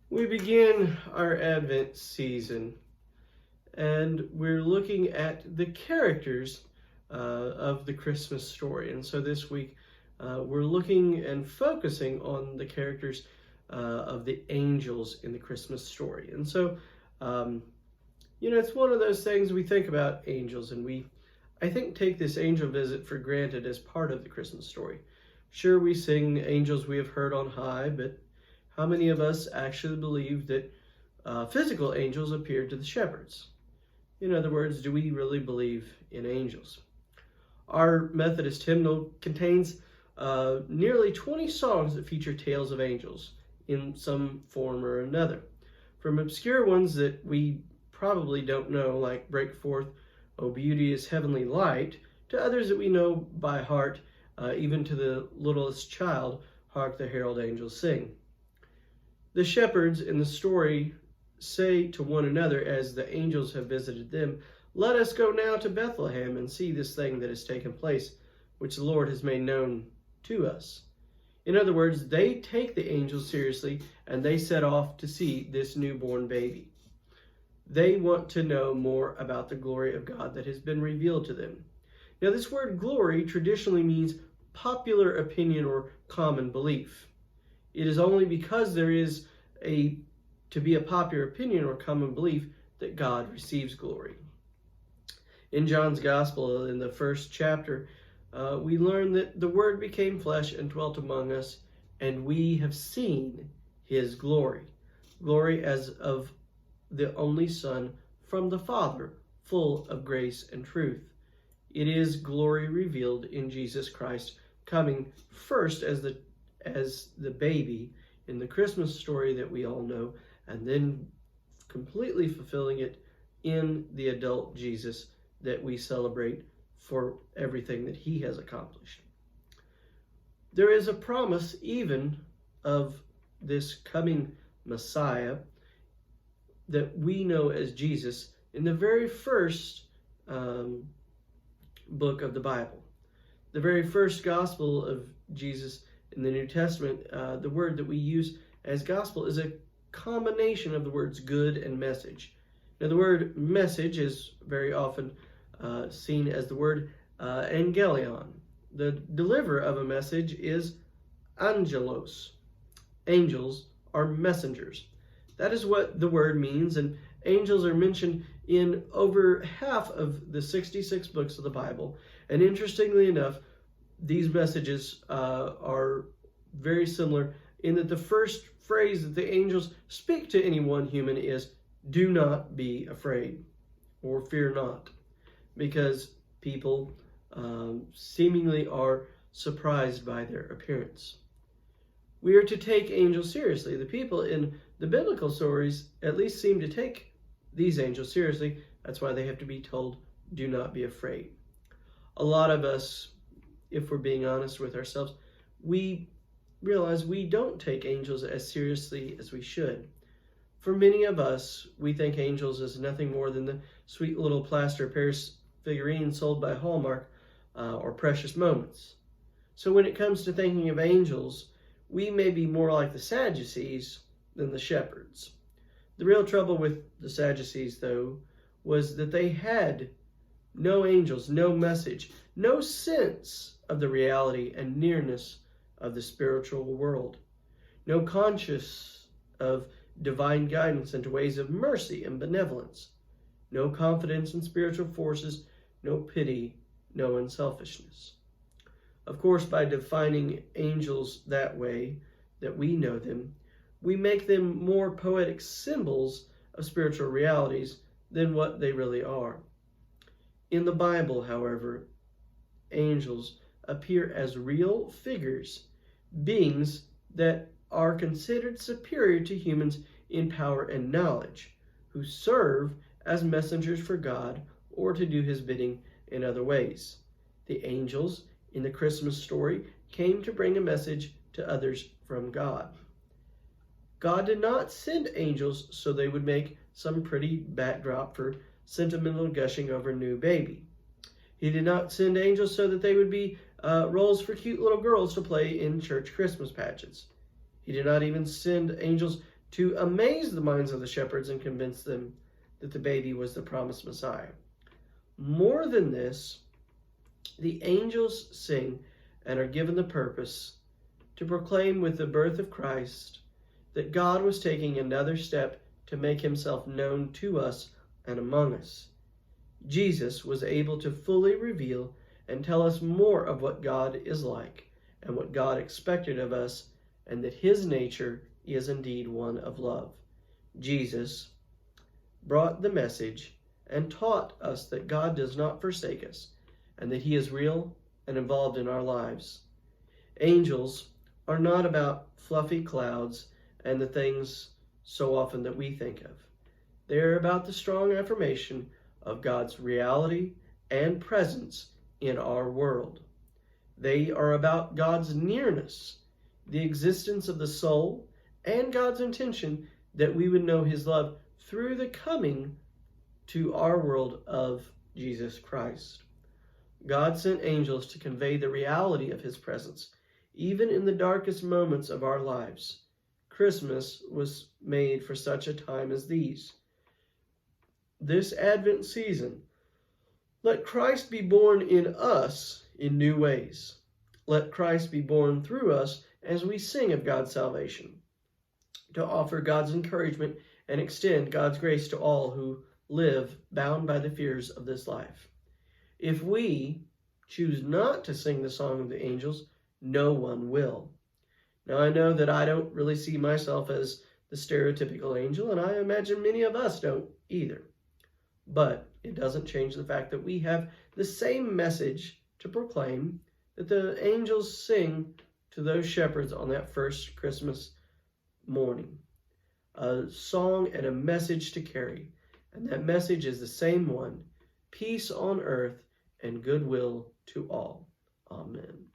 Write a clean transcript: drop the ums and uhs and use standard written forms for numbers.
We begin our Advent season, and we're looking at the characters of the Christmas story. And so this week, we're looking and focusing on the characters of the angels in the Christmas story. And so, it's one of those things we think about angels, and I think, take this angel visit for granted as part of the Christmas story. Sure, we sing angels we have heard on high, but how many of us actually believe that physical angels appeared to the shepherds? In other words, do we really believe in angels? Our Methodist hymnal contains nearly 20 songs that feature tales of angels in some form or another. From obscure ones that we probably don't know, like Break Forth, O Beauteous Heavenly Light, to others that we know by heart, even to the littlest child, Hark the Herald Angels Sing. The shepherds in the story say to one another as the angels have visited them, "Let us go now to Bethlehem and see this thing that has taken place, which the Lord has made known to us." In other words, they take the angels seriously and they set off to see this newborn baby. They want to know more about the glory of God that has been revealed to them. Now, this word glory traditionally means popular opinion or common belief. It is only because there is to be a popular opinion or common belief that God receives glory. In John's Gospel, in the first chapter, we learn that the Word became flesh and dwelt among us, and we have seen his glory. Glory as of the only Son from the Father, full of grace and truth. It is glory revealed in Jesus Christ, coming first as the baby in the Christmas story that we all know, and then completely fulfilling it in the adult Jesus that we celebrate for everything that he has accomplished. There is a promise even of this coming Messiah that we know as Jesus in the very first book of the Bible. The very first gospel of Jesus in the New Testament, the word that we use as gospel is a combination of the words good and message. Now, the word message is very often seen as the word angelion. The deliverer of a message is angelos. Angels are messengers. That is what the word means, and angels are mentioned in over half of the 66 books of the Bible. And interestingly enough, these messages are very similar in that the first phrase that the angels speak to any one human is, "Do not be afraid," or "fear not," because people seemingly are surprised by their appearance. We are to take angels seriously. The people in the biblical stories at least seem to take these angels seriously. That's why they have to be told, "Do not be afraid." A lot of us, if we're being honest with ourselves, we realize we don't take angels as seriously as we should. For many of us, we think angels is nothing more than the sweet little plaster of Paris figurine sold by Hallmark or Precious Moments. So when it comes to thinking of angels, we may be more like the Sadducees than the shepherds. The real trouble with the Sadducees, though, was that they had no angels, no message, no sense of the reality and nearness of the spiritual world, no conscience of divine guidance into ways of mercy and benevolence, no confidence in spiritual forces, no pity, no unselfishness. Of course, by defining angels that way, that we know them, we make them more poetic symbols of spiritual realities than what they really are. In the Bible, however, angels appear as real figures, beings that are considered superior to humans in power and knowledge, who serve as messengers for God or to do his bidding in other ways. The angels in the Christmas story came to bring a message to others from God. God did not send angels so they would make some pretty backdrop for sentimental gushing over a new baby. He did not send angels so that they would be roles for cute little girls to play in church Christmas pageants. He did not even send angels to amaze the minds of the shepherds and convince them that the baby was the promised Messiah. More than this, the angels sing and are given the purpose to proclaim with the birth of Christ that God was taking another step to make himself known to us and among us. Jesus was able to fully reveal and tell us more of what God is like and what God expected of us, and that his nature is indeed one of love. Jesus brought the message and taught us that God does not forsake us and that he is real and involved in our lives. Angels are not about fluffy clouds and the things so often that we think of. They are about the strong affirmation of God's reality and presence in our world. They are about God's nearness, the existence of the soul, and God's intention that we would know his love through the coming to our world of Jesus Christ. God sent angels to convey the reality of his presence, even in the darkest moments of our lives. Christmas was made for such a time as these. This Advent season, let Christ be born in us in new ways. Let Christ be born through us as we sing of God's salvation, to offer God's encouragement and extend God's grace to all who live bound by the fears of this life. If we choose not to sing the song of the angels, no one will. Now, I know that I don't really see myself as the stereotypical angel, and I imagine many of us don't either. But it doesn't change the fact that we have the same message to proclaim that the angels sing to those shepherds on that first Christmas morning. A song and a message to carry. And that message is the same one: peace on earth and goodwill to all. Amen.